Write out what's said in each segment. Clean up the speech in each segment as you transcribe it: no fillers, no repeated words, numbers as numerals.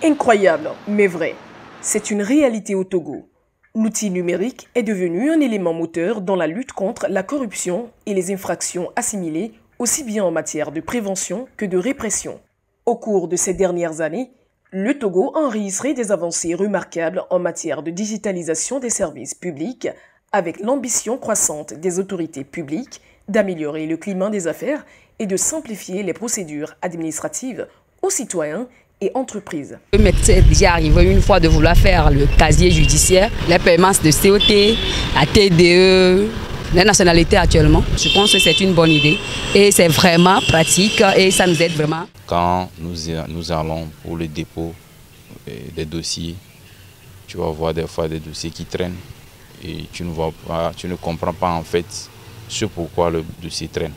Incroyable, mais vrai. C'est une réalité au Togo. L'outil numérique est devenu un élément moteur dans la lutte contre la corruption et les infractions assimilées, aussi bien en matière de prévention que de répression. Au cours de ces dernières années, le Togo a enregistré des avancées remarquables en matière de digitalisation des services publics, avec l'ambition croissante des autorités publiques d'améliorer le climat des affaires et de simplifier les procédures administratives aux citoyens et entreprises. Il m'est déjà arrivé une fois de vouloir faire le casier judiciaire, les paiements de COT, la TDE, les nationalités actuellement. Je pense que c'est une bonne idée et c'est vraiment pratique et ça nous aide vraiment. Quand nous allons pour le dépôt des dossiers, tu vas voir des fois des dossiers qui traînent et tu ne comprends pas en fait ce pourquoi le dossier traîne.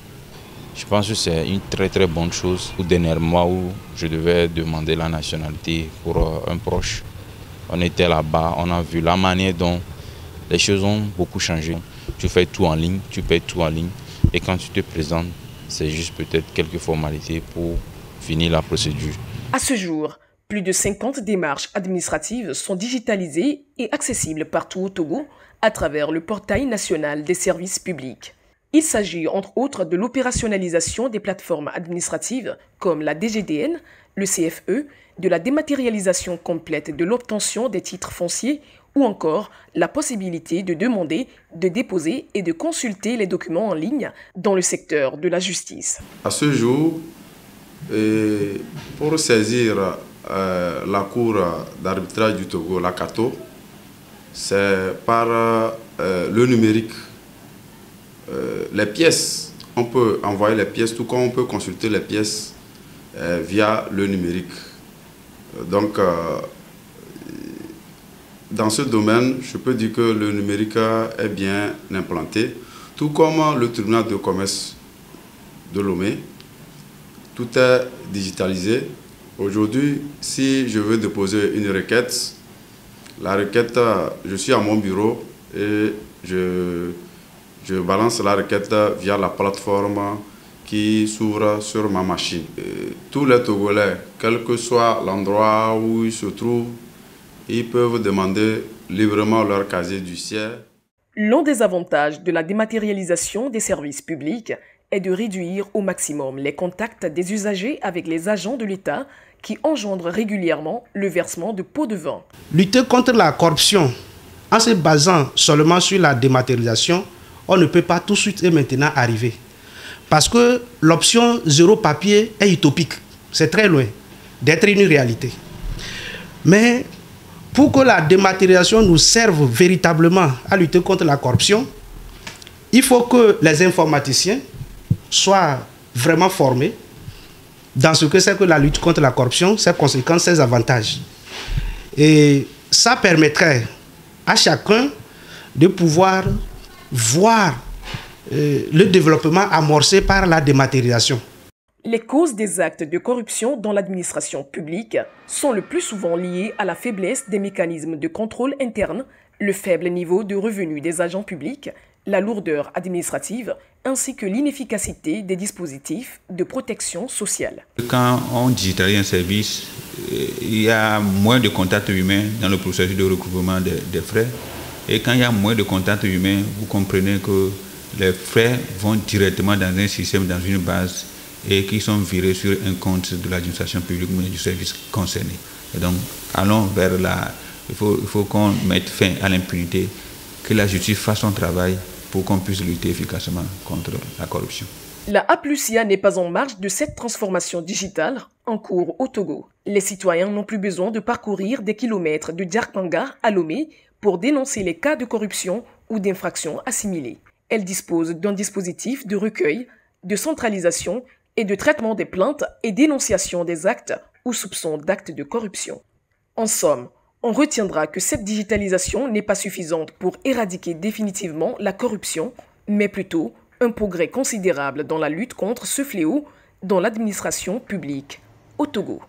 Je pense que c'est une très bonne chose. Au dernier mois où je devais demander la nationalité pour un proche, on était là-bas, on a vu la manière dont les choses ont beaucoup changé. Tu fais tout en ligne, tu payes tout en ligne et quand tu te présentes, c'est juste peut-être quelques formalités pour finir la procédure. À ce jour, plus de 50 démarches administratives sont digitalisées et accessibles partout au Togo à travers le portail national des services publics. Il s'agit entre autres de l'opérationnalisation des plateformes administratives comme la DGDN, le CFE, de la dématérialisation complète de l'obtention des titres fonciers ou encore la possibilité de demander, de déposer et de consulter les documents en ligne dans le secteur de la justice. À ce jour, pour saisir la Cour d'arbitrage du Togo, la CATO, c'est par le numérique. Les pièces, on peut envoyer les pièces, tout comme on peut consulter les pièces via le numérique. Donc, dans ce domaine, je peux dire que le numérique est bien implanté, tout comme le tribunal de commerce de Lomé. Tout est digitalisé. Aujourd'hui, si je veux déposer une requête, la requête, je suis à mon bureau et je balance la requête via la plateforme qui s'ouvre sur ma machine. Tous les Togolais, quel que soit l'endroit où ils se trouvent, ils peuvent demander librement leur casier judiciaire. L'un des avantages de la dématérialisation des services publics est de réduire au maximum les contacts des usagers avec les agents de l'État qui engendrent régulièrement le versement de pots de vin. Lutter contre la corruption en se basant seulement sur la dématérialisation, on ne peut pas tout de suite et maintenant arriver. Parce que l'option zéro papier est utopique. C'est très loin d'être une réalité. Mais pour que la dématérialisation nous serve véritablement à lutter contre la corruption, il faut que les informaticiens soient vraiment formés dans ce que c'est que la lutte contre la corruption, ses conséquences, ses avantages. Et ça permettrait à chacun de pouvoir voir le développement amorcé par la dématérialisation. Les causes des actes de corruption dans l'administration publique sont le plus souvent liées à la faiblesse des mécanismes de contrôle interne, le faible niveau de revenus des agents publics, la lourdeur administrative, ainsi que l'inefficacité des dispositifs de protection sociale. Quand on digitalise un service, il y a moins de contacts humains dans le processus de recouvrement des frais. Et quand il y a moins de contacts humains, vous comprenez que les frais vont directement dans un système, dans une base, et qui sont virés sur un compte de l'administration publique ou du service concerné. Et donc, allons vers la... Il faut qu'on mette fin à l'impunité, que la justice fasse son travail pour qu'on puisse lutter efficacement contre la corruption. La Aplusia n'est pas en marge de cette transformation digitale en cours au Togo. Les citoyens n'ont plus besoin de parcourir des kilomètres de Djarkanga à Lomé pour dénoncer les cas de corruption ou d'infractions assimilées. Elle dispose d'un dispositif de recueil, de centralisation et de traitement des plaintes et dénonciation des actes ou soupçons d'actes de corruption. En somme, on retiendra que cette digitalisation n'est pas suffisante pour éradiquer définitivement la corruption, mais plutôt un progrès considérable dans la lutte contre ce fléau dans l'administration publique au Togo.